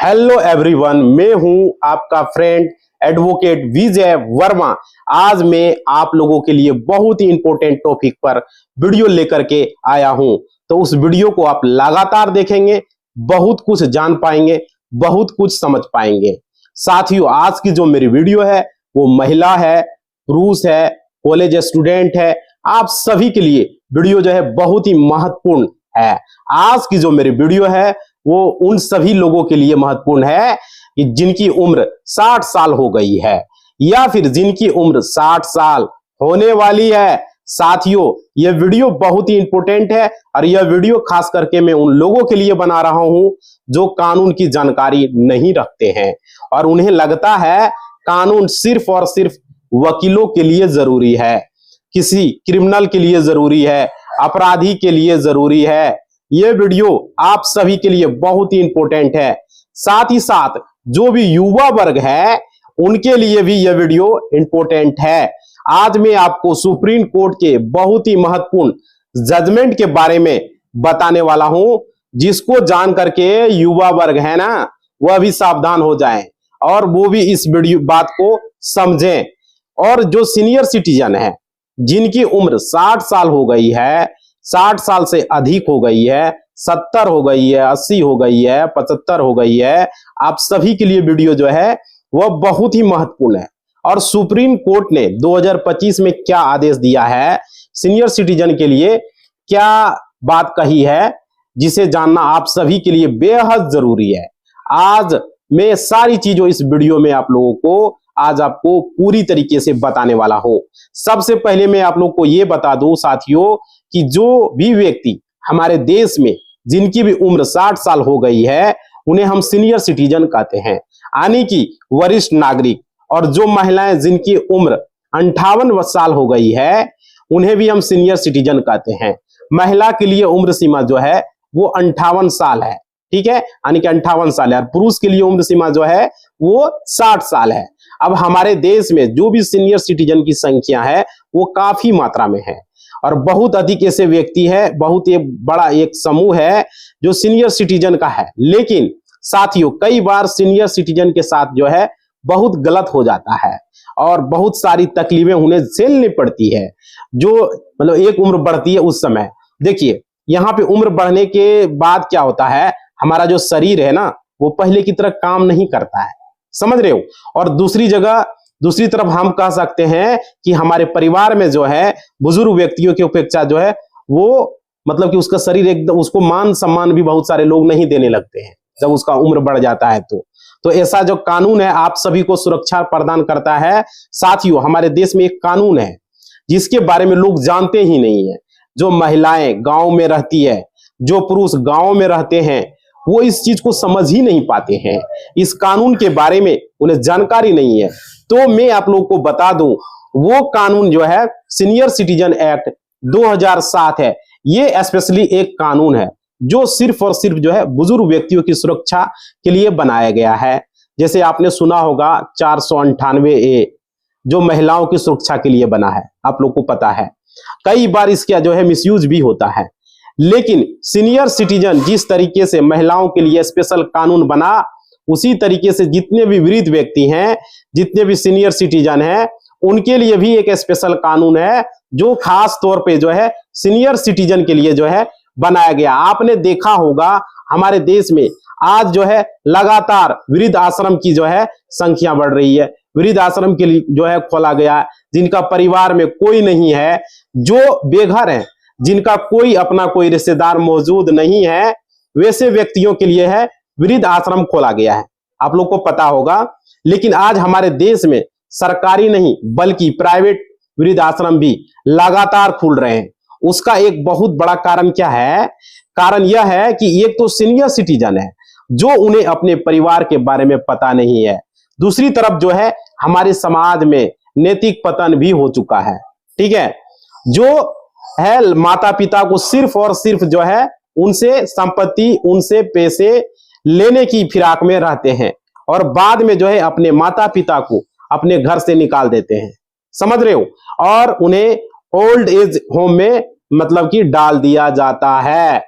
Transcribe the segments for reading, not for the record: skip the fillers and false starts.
Hello everyone, मैं हूं आपका फ्रेंड एडवोकेट विजय वर्मा। आज मैं आप लोगों के लिए बहुत ही इंपॉर्टेंट टॉपिक पर वीडियो लेकर के आया हूं। तो उस वीडियो को आप लगातार देखेंगे, बहुत कुछ जान पाएंगे, बहुत कुछ समझ पाएंगे। साथियों, आज की जो मेरी वीडियो है वो महिला है, पुरुष है, कॉलेज स्टूडेंट है, आप सभी के लिए वीडियो जो है बहुत ही महत्वपूर्ण है। आज की जो मेरी वीडियो है वो उन सभी लोगों के लिए महत्वपूर्ण है कि जिनकी उम्र 60 साल हो गई है या फिर जिनकी उम्र 60 साल होने वाली है। साथियों, यह वीडियो बहुत ही इंपॉर्टेंट है और यह वीडियो खास करके मैं उन लोगों के लिए बना रहा हूं जो कानून की जानकारी नहीं रखते हैं और उन्हें लगता है कानून सिर्फ और सिर्फ वकीलों के लिए जरूरी है, किसी क्रिमिनल के लिए जरूरी है, अपराधी के लिए जरूरी है। यह वीडियो आप सभी के लिए बहुत ही इंपॉर्टेंट है। साथ ही साथ जो भी युवा वर्ग है उनके लिए भी यह वीडियो इंपॉर्टेंट है। आज मैं आपको सुप्रीम कोर्ट के बहुत ही महत्वपूर्ण जजमेंट के बारे में बताने वाला हूं, जिसको जान करके युवा वर्ग है ना, वह भी सावधान हो जाएं और वो भी इस वीडियो बात को समझें। और जो सीनियर सिटीजन है जिनकी उम्र 60 साल हो गई है, 60 साल से अधिक हो गई है, 70 हो गई है, 80 हो गई है, 75 हो गई है, आप सभी के लिए वीडियो जो है वह बहुत ही महत्वपूर्ण है। और सुप्रीम कोर्ट ने 2025 में क्या आदेश दिया है, सीनियर सिटीजन के लिए क्या बात कही है, जिसे जानना आप सभी के लिए बेहद जरूरी है। आज मैं सारी चीजों इस वीडियो में आप लोगों को आज आपको पूरी तरीके से बताने वाला हूं। सबसे पहले मैं आप लोग को यह बता दूं साथियों कि जो भी व्यक्ति हमारे देश में जिनकी भी उम्र 60 साल हो गई है उन्हें हम सीनियर सिटीजन कहते हैं, यानी कि वरिष्ठ नागरिक। और जो महिलाएं जिनकी उम्र 58 साल हो गई है उन्हें भी हम सीनियर सिटीजन कहते हैं। महिला के लिए उम्र सीमा जो है वो 58 साल है, ठीक है, यानी कि 58 साल है। और पुरुष के लिए उम्र सीमा जो है वो 60 साल है। अब हमारे देश में जो भी सीनियर सिटीजन की संख्या है वो काफी मात्रा में है और बहुत अधिक ऐसे व्यक्ति है, बहुत एक बड़ा एक समूह है जो सीनियर सिटीजन का है। लेकिन साथियों, कई बार सीनियर सिटीजन के साथ जो है बहुत गलत हो जाता है और बहुत सारी तकलीफें उन्हें झेलनी पड़ती है। जो मतलब एक उम्र बढ़ती है उस समय देखिए, यहाँ पे उम्र बढ़ने के बाद क्या होता है, हमारा जो शरीर है ना वो पहले की तरह काम नहीं करता है, समझ रहे हो। और दूसरी तरफ हम कह सकते हैं कि हमारे परिवार में जो है बुजुर्ग व्यक्तियों की अपेक्षा जो है वो मतलब कि उसका शरीर एकदम, उसको मान सम्मान भी बहुत सारे लोग नहीं देने लगते हैं जब उसका उम्र बढ़ जाता है। तो ऐसा जो कानून है आप सभी को सुरक्षा प्रदान करता है। साथियों, हमारे देश में एक कानून है जिसके बारे में लोग जानते ही नहीं है। जो महिलाएं गांव में रहती है, जो पुरुष गांव में रहते हैं, वो इस चीज को समझ ही नहीं पाते हैं, इस कानून के बारे में उन्हें जानकारी नहीं है। तो मैं आप लोगों को बता दूं, वो कानून जो है सीनियर सिटीजन एक्ट 2007 है। ये स्पेशली एक कानून है जो सिर्फ और सिर्फ जो है बुजुर्ग व्यक्तियों की सुरक्षा के लिए बनाया गया है। जैसे आपने सुना होगा 498A जो महिलाओं की सुरक्षा के लिए बना है, आप लोग को पता है। कई बार इसका जो है मिसयूज भी होता है। लेकिन सीनियर सिटीजन जिस तरीके से महिलाओं के लिए स्पेशल कानून बना, उसी तरीके से जितने भी वृद्ध व्यक्ति हैं, जितने भी सीनियर सिटीजन हैं, उनके लिए भी एक स्पेशल कानून है जो खास तौर पे जो है सीनियर सिटीजन के लिए जो है बनाया गया। आपने देखा होगा हमारे देश में आज जो है लगातार वृद्ध आश्रम की जो है संख्या बढ़ रही है। वृद्ध आश्रम के लिए जो है खोला गया, जिनका परिवार में कोई नहीं है, जो बेघर है, जिनका कोई अपना कोई रिश्तेदार मौजूद नहीं है, वैसे व्यक्तियों के लिए है वृद्ध आश्रम खोला गया है, आप लोग को पता होगा। लेकिन आज हमारे देश में सरकारी नहीं बल्कि प्राइवेट वृद्ध आश्रम भी लगातार खुल रहे हैं। उसका एक बहुत बड़ा कारण क्या है, कारण यह है कि एक तो सीनियर सिटीजन है जो उन्हें अपने परिवार के बारे में पता नहीं है, दूसरी तरफ जो है हमारे समाज में नैतिक पतन भी हो चुका है, ठीक है। जो है माता पिता को सिर्फ और सिर्फ जो है उनसे संपत्ति, उनसे पैसे लेने की फिराक में रहते हैं और बाद में जो है अपने माता पिता को अपने घर से निकाल देते हैं, समझ रहे हो, और उन्हें ओल्ड एज होम में मतलब कि डाल दिया जाता है,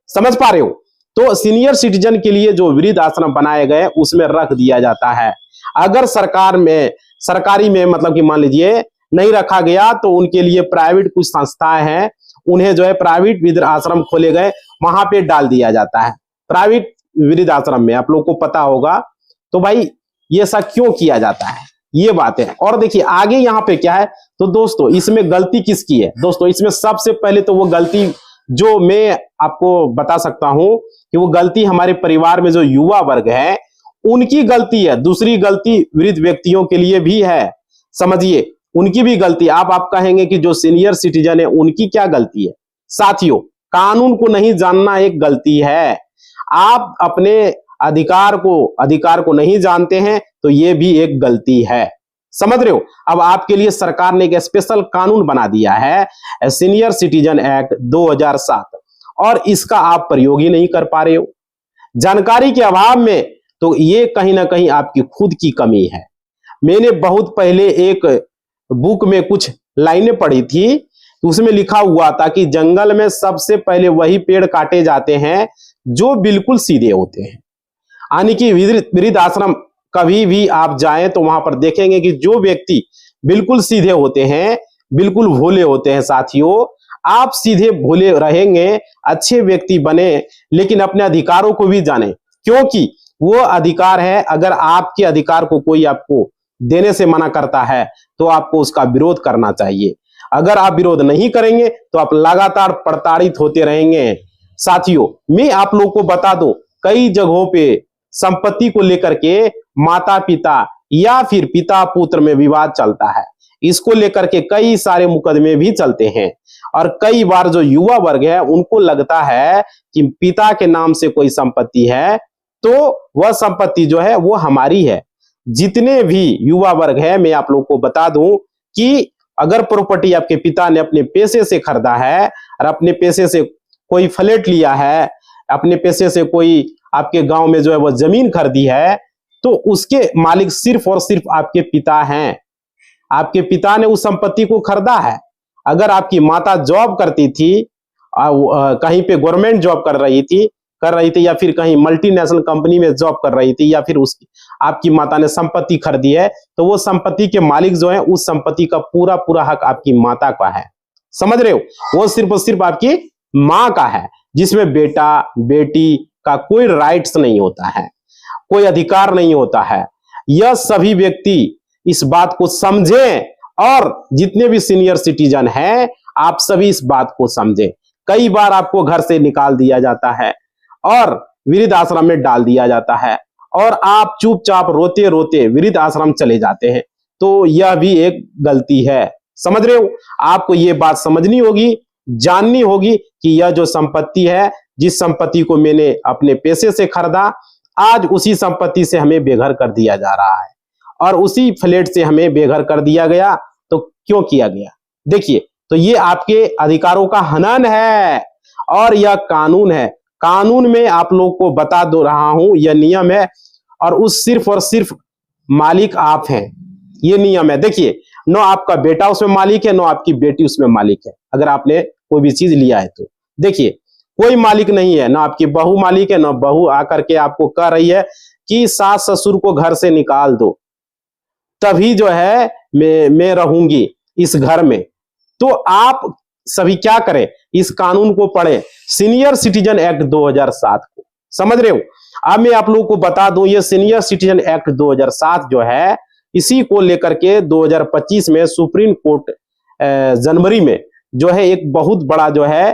समझ पा रहे हो। तो सीनियर सिटीजन के लिए जो वृद्ध आश्रम बनाए गए उसमें रख दिया जाता है। अगर सरकारी में मतलब कि मान लीजिए नहीं रखा गया तो उनके लिए प्राइवेट कुछ संस्थाएं हैं, उन्हें जो है प्राइवेट वृद्ध आश्रम खोले गए, वहां पे डाल दिया जाता है प्राइवेट वृद्ध आश्रम में, आप लोग को पता होगा। तो भाई ये सब क्यों किया जाता है, ये बात है। और देखिए आगे यहाँ पे क्या है, तो दोस्तों इसमें गलती किसकी है? दोस्तों इसमें सबसे पहले तो वो गलती जो मैं आपको बता सकता हूं कि वो गलती हमारे परिवार में जो युवा वर्ग है उनकी गलती है। दूसरी गलती वृद्ध व्यक्तियों के लिए भी है, समझिए उनकी भी गलती। आप कहेंगे कि जो सीनियर सिटीजन है उनकी क्या गलती है? साथियों, कानून को नहीं जानना एक गलती है। आप अपने अधिकार को नहीं जानते हैं तो ये भी एक गलती है, समझ रहे हो। अब आपके लिए सरकार ने एक स्पेशल कानून बना दिया है सीनियर सिटीजन एक्ट 2007, और इसका आप प्रयोग ही नहीं कर पा रहे हो जानकारी के अभाव में। तो ये कहीं ना कहीं आपकी खुद की कमी है। मैंने बहुत पहले एक बुक में कुछ लाइनें पढ़ी थी, उसमें लिखा हुआ था कि जंगल में सबसे पहले वही पेड़ काटे जाते हैं जो बिल्कुल सीधे होते हैं। यानी कि वृद्ध आश्रम कभी भी आप जाएं तो वहां पर देखेंगे कि जो व्यक्ति बिल्कुल सीधे होते हैं, बिल्कुल भोले होते हैं। साथियों, आप सीधे भोले रहेंगे, अच्छे व्यक्ति बने, लेकिन अपने अधिकारों को भी जाने, क्योंकि वो अधिकार है। अगर आपके अधिकार को कोई आपको देने से मना करता है तो आपको उसका विरोध करना चाहिए। अगर आप विरोध नहीं करेंगे तो आप लगातार प्रताड़ित होते रहेंगे। साथियों, मैं आप लोग को बता दूं, कई जगहों पे संपत्ति को लेकर के माता पिता या फिर पिता पुत्र में विवाद चलता है। इसको लेकर के कई सारे मुकदमे भी चलते हैं, और कई बार जो युवा वर्ग है उनको लगता है कि पिता के नाम से कोई संपत्ति है तो वह संपत्ति जो है वो हमारी है। जितने भी युवा वर्ग है, मैं आप लोग को बता दूं कि अगर प्रॉपर्टी आपके पिता ने अपने पैसे से खरीदा है और अपने पैसे से कोई फ्लैट लिया है, अपने पैसे से कोई आपके गांव में जो है वो जमीन खरीदी है, तो उसके मालिक सिर्फ और सिर्फ आपके पिता हैं। आपके पिता ने उस संपत्ति को खरीदा है। अगर आपकी माता जॉब करती थी, कहीं पे गवर्नमेंट जॉब कर रही थी या फिर कहीं मल्टीनेशनल कंपनी में जॉब कर रही थी, या फिर उसकी आपकी माता ने संपत्ति खरीदी है, तो वो संपत्ति के मालिक जो है उस संपत्ति का पूरा पूरा हक आपकी माता का है, समझ रहे हो। वो सिर्फ और सिर्फ आपकी माँ का है, जिसमें बेटा बेटी का कोई राइट्स नहीं होता है, कोई अधिकार नहीं होता है। यह सभी व्यक्ति इस बात को समझें, और जितने भी सीनियर सिटीजन हैं आप सभी इस बात को समझें। कई बार आपको घर से निकाल दिया जाता है और वृद्ध आश्रम में डाल दिया जाता है, और आप चुपचाप रोते रोते वृद्ध आश्रम चले जाते हैं, तो यह भी एक गलती है, समझ रहे हो। आपको ये बात समझनी होगी, जाननी होगी कि यह जो संपत्ति है, जिस संपत्ति को मैंने अपने पैसे से खरीदा, आज उसी संपत्ति से हमें बेघर कर दिया जा रहा है, और उसी फ्लैट से हमें बेघर कर दिया गया। तो क्यों किया गया? देखिए, तो ये आपके अधिकारों का हनन है, और यह कानून है। कानून में आप लोग को बता दो रहा हूं, यह नियम है, और उस सिर्फ और सिर्फ मालिक आप हैं, ये नियम है। देखिए, न आपका बेटा उसमें मालिक है, न आपकी बेटी उसमें मालिक है। अगर आपने कोई भी चीज लिया है तो देखिए, कोई मालिक नहीं है, ना आपकी बहू मालिक है, ना बहू आकर के आपको कह रही है कि सास ससुर को घर से निकाल दो, तभी जो है मैं रहूंगी इस घर में। तो आप सभी क्या करें, इस कानून को पढ़ें, सीनियर सिटीजन एक्ट 2007 को, समझ रहे हो। अब मैं आप लोगों को बता दूं, ये सीनियर सिटीजन एक्ट 2007 जो है, इसी को लेकर के 2025 में सुप्रीम कोर्ट जनवरी में जो है एक बहुत बड़ा जो है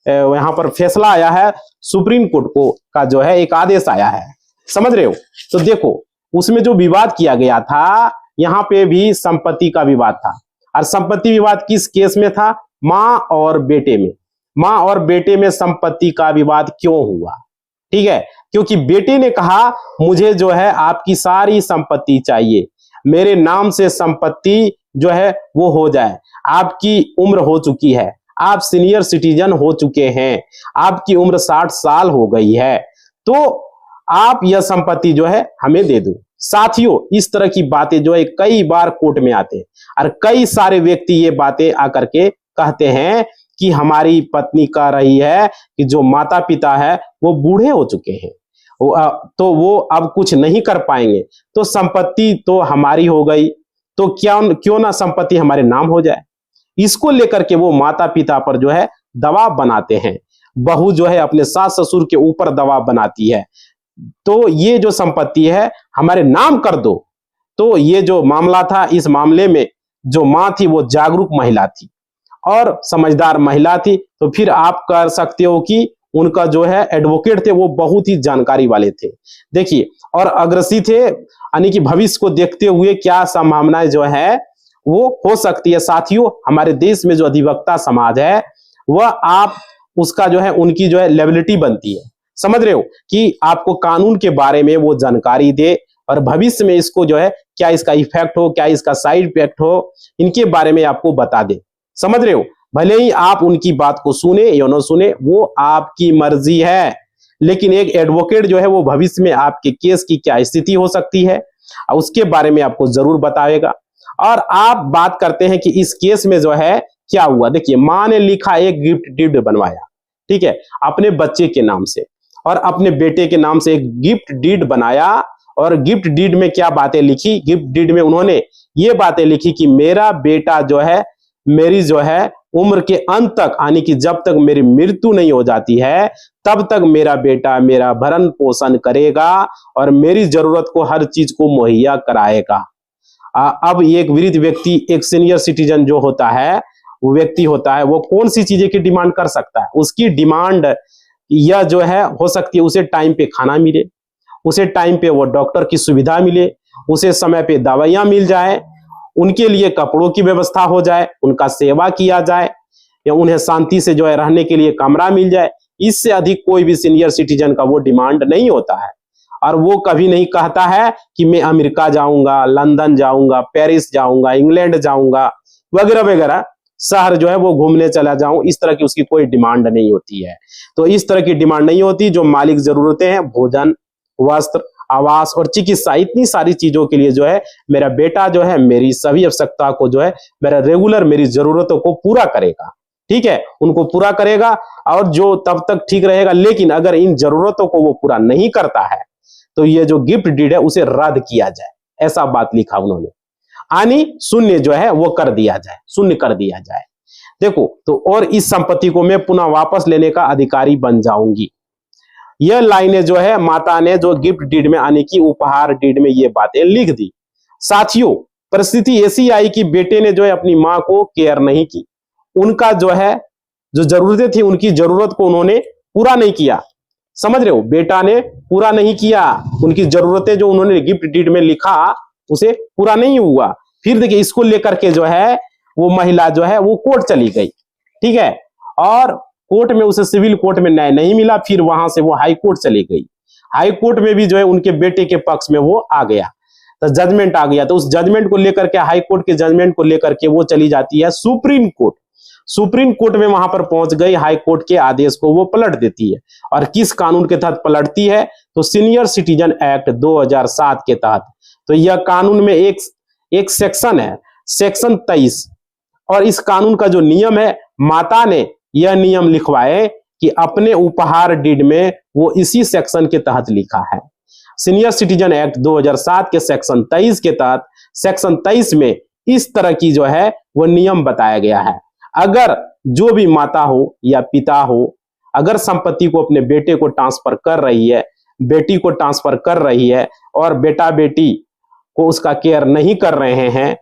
यहाँ पर फैसला आया है। सुप्रीम कोर्ट को का जो है एक आदेश आया है, समझ रहे हो। तो देखो, उसमें जो विवाद किया गया था, यहाँ पे भी संपत्ति का विवाद था, और संपत्ति विवाद किस केस में था? माँ और बेटे में। माँ और बेटे में संपत्ति का विवाद क्यों हुआ? ठीक है, क्योंकि बेटे ने कहा मुझे जो है आपकी सारी संपत्ति चाहिए, मेरे नाम से संपत्ति जो है वो हो जाए। आपकी उम्र हो चुकी है, आप सीनियर सिटीजन हो चुके हैं, आपकी उम्र 60 साल हो गई है, तो आप यह संपत्ति जो है हमें दे दो। साथियों, इस तरह की बातें जो है कई बार कोर्ट में आते हैं, और कई सारे व्यक्ति ये बातें आकर के कहते हैं कि हमारी पत्नी कह रही है कि जो माता पिता है वो बूढ़े हो चुके हैं, तो वो अब कुछ नहीं कर पाएंगे, तो संपत्ति तो हमारी हो गई, तो क्यों ना संपत्ति हमारे नाम हो जाए। इसको लेकर के वो माता पिता पर जो है दबाव बनाते हैं। बहू जो है अपने सास ससुर के ऊपर दबाव बनाती है, तो ये जो संपत्ति है हमारे नाम कर दो। तो ये जो मामला था, इस मामले में जो मां थी वो जागरूक महिला थी और समझदार महिला थी। तो फिर आप कर सकते हो कि उनका जो है एडवोकेट थे वो बहुत ही जानकारी वाले थे, देखिए, और अग्रसी थे, यानी कि भविष्य को देखते हुए क्या संभावनाएं जो है वो हो सकती है। साथियों, हमारे देश में जो अधिवक्ता समाज है वह आप उसका जो है उनकी जो है लेबिलिटी बनती है, समझ रहे हो, कि आपको कानून के बारे में वो जानकारी दे और भविष्य में इसको जो है क्या इसका इफेक्ट हो, क्या इसका साइड इफेक्ट हो, इनके बारे में आपको बता दे, समझ रहे हो। भले ही आप उनकी बात को सुने या न सुने, वो आपकी मर्जी है, लेकिन एक एडवोकेट जो है वो भविष्य में आपके केस की क्या स्थिति हो सकती है उसके बारे में आपको जरूर बताएगा। और आप बात करते हैं कि इस केस में जो है क्या हुआ। देखिए, मां ने लिखा, एक गिफ्ट डीड बनवाया, ठीक है, अपने बच्चे के नाम से और अपने बेटे के नाम से एक गिफ्ट डीड बनाया। और गिफ्ट डीड में क्या बातें लिखी, गिफ्ट डीड में उन्होंने ये बातें लिखी कि मेरा बेटा जो है मेरी जो है उम्र के अंत तक, यानी कि जब तक मेरी मृत्यु नहीं हो जाती है तब तक मेरा बेटा मेरा भरण पोषण करेगा और मेरी जरूरत को हर चीज को मुहैया कराएगा। अब एक वृद्ध व्यक्ति, एक सीनियर सिटीजन जो होता है, वो व्यक्ति होता है, वो कौन सी चीजें की डिमांड कर सकता है। उसकी डिमांड यह जो है हो सकती है उसे टाइम पे खाना मिले, उसे टाइम पे वो डॉक्टर की सुविधा मिले, उसे समय पे दवाइयां मिल जाए, उनके लिए कपड़ों की व्यवस्था हो जाए, उनका सेवा किया जाए, या उन्हें शांति से जो है रहने के लिए कमरा मिल जाए। इससे अधिक कोई भी सीनियर सिटीजन का वो डिमांड नहीं होता है। और वो कभी नहीं कहता है कि मैं अमेरिका जाऊंगा, लंदन जाऊंगा, पेरिस जाऊंगा, इंग्लैंड जाऊंगा, वगैरह वगैरह शहर जो है वो घूमने चला जाऊं, इस तरह की उसकी कोई डिमांड नहीं होती है। तो इस तरह की डिमांड नहीं होती। जो मालिक जरूरतें हैं, भोजन, वस्त्र, आवास और चिकित्सा, इतनी सारी चीजों के लिए जो है मेरा बेटा जो है मेरी सभी आवश्यकता को जो है मेरा रेगुलर मेरी जरूरतों को पूरा करेगा, ठीक है, उनको पूरा करेगा और जो तब तक ठीक रहेगा। लेकिन अगर इन जरूरतों को वो पूरा नहीं करता है तो ये जो गिफ्ट डीड है उसे रद्द किया जाए, ऐसा बात लिखा उन्होंने, यानी शून्य जो है वो कर दिया जाए, शून्य कर दिया जाए। देखो, तो और इस संपत्ति को मैं पुनः वापस लेने का अधिकारी बन जाऊंगी। यह लाइनें जो है माता ने जो गिफ्ट डीड में, यानी कि उपहार डीड में ये बातें लिख दी। साथियों, परिस्थिति ऐसी आई कि बेटे ने जो है अपनी मां को केयर नहीं की, उनका जो है जो जरूरतें थी उनकी जरूरत को उन्होंने पूरा नहीं किया, समझ रहे हो, बेटा ने पूरा नहीं किया, उनकी जरूरतें जो उन्होंने गिफ्ट डीड में लिखा उसे पूरा नहीं हुआ। फिर देखिए, इसको लेकर के जो है वो महिला जो है वो कोर्ट चली गई, ठीक है, और कोर्ट में उसे सिविल कोर्ट में न्याय नहीं मिला। फिर वहां से वो हाई कोर्ट चली गई। हाई कोर्ट में भी जो है उनके बेटे के पक्ष में वो आ गया, तो जजमेंट आ गया। तो उस जजमेंट को लेकर के, हाई कोर्ट के जजमेंट को लेकर के वो चली जाती है सुप्रीम कोर्ट। सुप्रीम कोर्ट में वहां पर पहुंच गई, हाई कोर्ट के आदेश को वो पलट देती है। और किस कानून के तहत पलटती है, तो सीनियर सिटीजन एक्ट 2007 के तहत। तो यह कानून में एक सेक्शन है, सेक्शन 23, और इस कानून का जो नियम है, माता ने यह नियम लिखवाए कि अपने उपहार डीड में वो इसी सेक्शन के तहत लिखा है। सीनियर सिटीजन एक्ट 2007 के सेक्शन 23 के तहत, सेक्शन 23 में इस तरह की जो है वो नियम बताया गया है। अगर जो भी माता हो या पिता हो, अगर संपत्ति को अपने बेटे को ट्रांसफर कर रही है, बेटी को ट्रांसफर कर रही है, और बेटा बेटी को उसका केयर नहीं कर रहे हैं,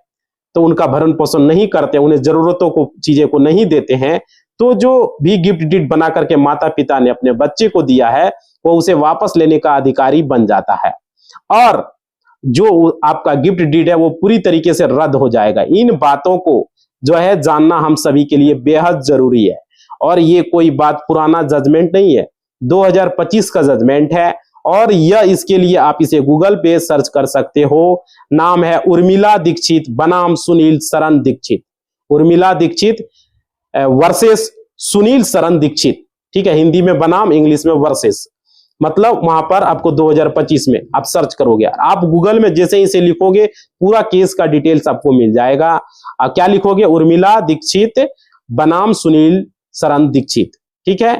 तो उनका भरण पोषण नहीं करते, उन्हें जरूरतों को, चीजें को नहीं देते हैं, तो जो भी गिफ्ट डीड बना करके माता पिता ने अपने बच्चे को दिया है वो उसे वापस लेने का अधिकारी बन जाता है, और जो आपका गिफ्ट डीड है वो पूरी तरीके से रद्द हो जाएगा। इन बातों को जो है जानना हम सभी के लिए बेहद जरूरी है। और ये कोई बात पुराना जजमेंट नहीं है, 2025 का जजमेंट है, और यह इसके लिए आप इसे गूगल पे सर्च कर सकते हो। नाम है उर्मिला दीक्षित बनाम सुनील शरण दीक्षित, उर्मिला दीक्षित वर्सेस सुनील शरण दीक्षित, ठीक है, हिंदी में बनाम, इंग्लिश में वर्सेस, मतलब वहां पर आपको 2025 में आप सर्च करोगे, आप गूगल में जैसे ही इसे लिखोगे पूरा केस का डिटेल्स आपको मिल जाएगा। क्या लिखोगे, उर्मिला दीक्षित बनाम सुनील शरण दीक्षित। ठीक है,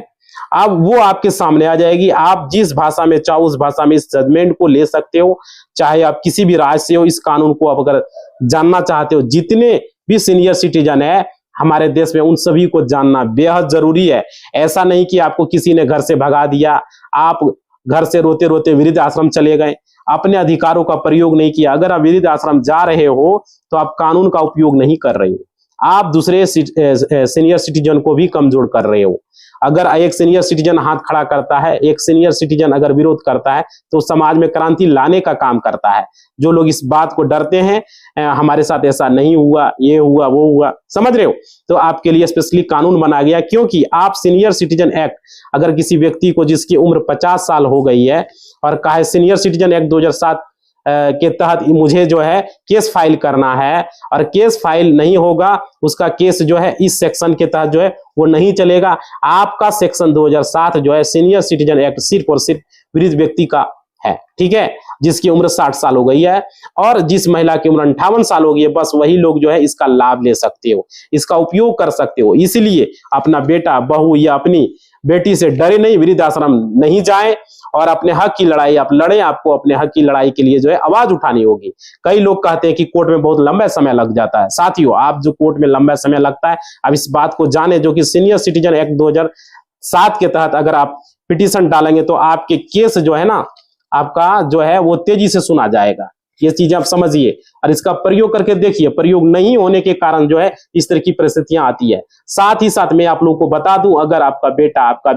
अब वो आपके सामने आ जाएगी, आप जिस भाषा में चाहो उस भाषा में इस जजमेंट को ले सकते हो, चाहे आप किसी भी राज्य से हो। इस कानून को आप अगर जानना चाहते हो, जितने भी सीनियर सिटीजन है हमारे देश में, उन सभी को जानना बेहद जरूरी है। ऐसा नहीं कि आपको किसी ने घर से भगा दिया, आप घर से रोते रोते वृद्ध आश्रम चले गए, अपने अधिकारों का प्रयोग नहीं किया। अगर आप वृद्ध आश्रम जा रहे हो तो आप कानून का उपयोग नहीं कर रहे हो, आप दूसरे सीनियर सिटीजन को भी कमजोर कर रहे हो। अगर एक सीनियर सिटीजन हाथ खड़ा करता है, एक सीनियर सिटीजन अगर विरोध करता है, तो समाज में क्रांति लाने का काम करता है। जो लोग इस बात को डरते हैं हमारे साथ ऐसा नहीं हुआ, ये हुआ, वो हुआ, समझ रहे हो, तो आपके लिए स्पेशली कानून बना गया। क्योंकि आप सीनियर सिटीजन एक्ट, अगर किसी व्यक्ति को जिसकी उम्र 50 साल हो गई है और कहा है सीनियर सिटीजन एक्ट 2007 के तहत मुझे जो है केस फाइल करना है, और केस फाइल नहीं होगा, उसका केस जो है इस सेक्शन के तहत जो है वो नहीं चलेगा। आपका सेक्शन 2007 जो है सीनियर सिटीजन एक्ट सिर्फ और सिर्फ वृद्ध व्यक्ति का है। ठीक है, जिसकी उम्र 60 साल हो गई है और जिस महिला की उम्र 58 साल हो गई है, बस वही लोग जो है इसका लाभ ले सकते हो, इसका उपयोग कर सकते हो। इसलिए अपना बेटा, बहू या अपनी बेटी से डरे नहीं, वृद्ध आश्रम नहीं जाए और अपने हक की लड़ाई आप लड़ें। आपको अपने हक की लड़ाई के लिए जो है आवाज उठानी होगी। कई लोग कहते हैं कि कोर्ट में बहुत लंबा समय लग जाता है। साथियों, आप जो कोर्ट में लंबा समय लगता है, अब इस बात को जाने, जो कि सीनियर सिटीजन एक्ट 2007 के तहत अगर आप पिटीशन डालेंगे तो आपके केस जो है ना, आपका जो है वो तेजी से सुना जाएगा। ये चीजें आप समझिए और इसका प्रयोग करके देखिए। प्रयोग नहीं होने के कारण जो है इस तरह की परिस्थितियां आती है। साथ ही साथ मैं आप लोगों को बता दूं, अगर आपका बेटा, आपका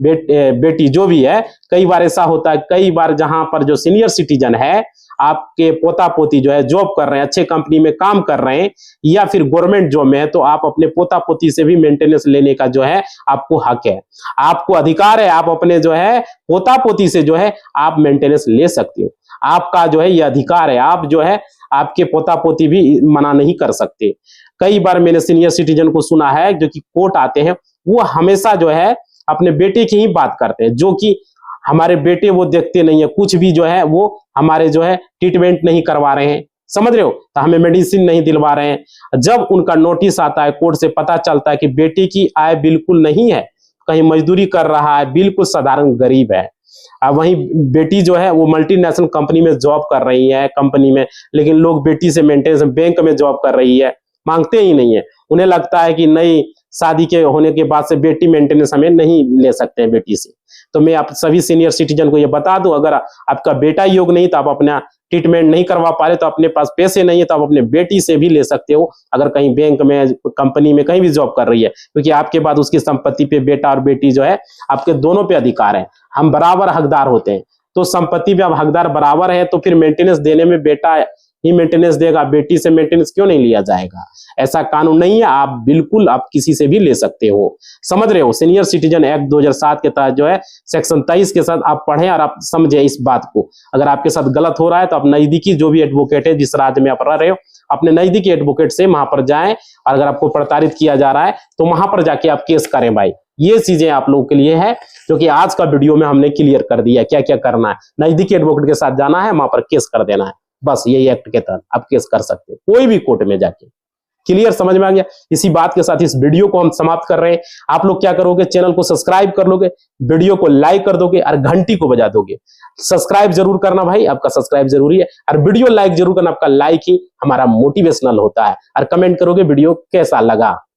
बेटी जो भी है, कई बार ऐसा होता है, कई बार जहां पर जो सीनियर सिटीजन है, आपके पोता पोती जो है जॉब कर रहे हैं, अच्छे कंपनी में काम कर रहे हैं या फिर गवर्नमेंट जॉब में है, तो आप अपने पोता पोती से भी मेंटेनेंस लेने का जो है आपको हक है, आपको अधिकार है। आप अपने जो है पोता पोती से जो है आप मेंटेनेंस ले सकते हो, आपका जो है ये अधिकार है। आप जो है आपके पोता पोती भी मना नहीं कर सकते। कई बार मैंने सीनियर सिटीजन को सुना है जो कि कोर्ट आते हैं, वो हमेशा जो है अपने बेटे की ही बात करते हैं, जो कि हमारे बेटे वो देखते नहीं है, कुछ भी जो है वो हमारे जो है ट्रीटमेंट नहीं करवा रहे हैं, समझ रहे हो, तो हमें मेडिसिन नहीं दिलवा रहे हैं। जब उनका नोटिस आता है, कोर्ट से पता चलता है कि बेटे की आय बिल्कुल नहीं है, कहीं मजदूरी कर रहा है, बिल्कुल साधारण गरीब है, वहीं बेटी जो है वो मल्टीनेशनल कंपनी में जॉब कर रही है, कंपनी में, लेकिन लोग बेटी से मेंटेनेंस बैंक में जॉब कर रही है, मांगते ही नहीं है। उन्हें लगता है कि नहीं, शादी के होने के बाद से बेटी मेंटेनेंस हमें नहीं ले सकते हैं बेटी से। तो मैं आप सभी सीनियर सिटीजन को ये बता दूं, अगर आपका बेटा योग नहीं, तो आप अपना ट्रीटमेंट नहीं करवा पा रहे, तो अपने पास पैसे नहीं है, तो आप अपने बेटी से भी ले सकते हो, अगर कहीं बैंक में, कंपनी में कहीं भी जॉब कर रही है, क्योंकि आपके बाद उसकी संपत्ति पे बेटा और बेटी जो है आपके दोनों पे अधिकार है, हम बराबर हकदार होते हैं। तो संपत्ति पे आप हकदार बराबर है, तो फिर मेंटेनेंस देने में बेटा ही मेंटेनेंस देगा, बेटी से मेंटेनेंस क्यों नहीं लिया जाएगा? ऐसा कानून नहीं है, आप बिल्कुल आप किसी से भी ले सकते हो, समझ रहे हो। सीनियर सिटीजन एक्ट 2007 के तहत जो है सेक्शन 23 के साथ आप पढ़ें और आप समझे इस बात को। अगर आपके साथ गलत हो रहा है तो आप नजदीकी जो भी एडवोकेट है, जिस राज्य में आप रह रहे हो, अपने नजदीकी एडवोकेट से वहां पर जाएं, और अगर आपको प्रताड़ित किया जा रहा है तो वहां पर जाके आप केस करें भाई। ये चीजें आप लोगों के लिए है, जो कि आज का वीडियो में हमने क्लियर कर दिया क्या क्या करना है। नजदीकी एडवोकेट के साथ जाना है, वहां पर केस कर देना है, बस यही एक्ट के तहत आप केस कर सकते हैं कोई भी कोर्ट में जाके। क्लियर, समझ में आ गया? इसी बात के साथ इस वीडियो को हम समाप्त कर रहे हैं। आप लोग क्या करोगे, चैनल को सब्सक्राइब कर लोगे, वीडियो को लाइक कर दोगे और घंटी को बजा दोगे। सब्सक्राइब जरूर करना भाई, आपका सब्सक्राइब जरूरी है, और वीडियो लाइक जरूर करना, आपका लाइक ही हमारा मोटिवेशनल होता है। और कमेंट करोगे वीडियो कैसा लगा।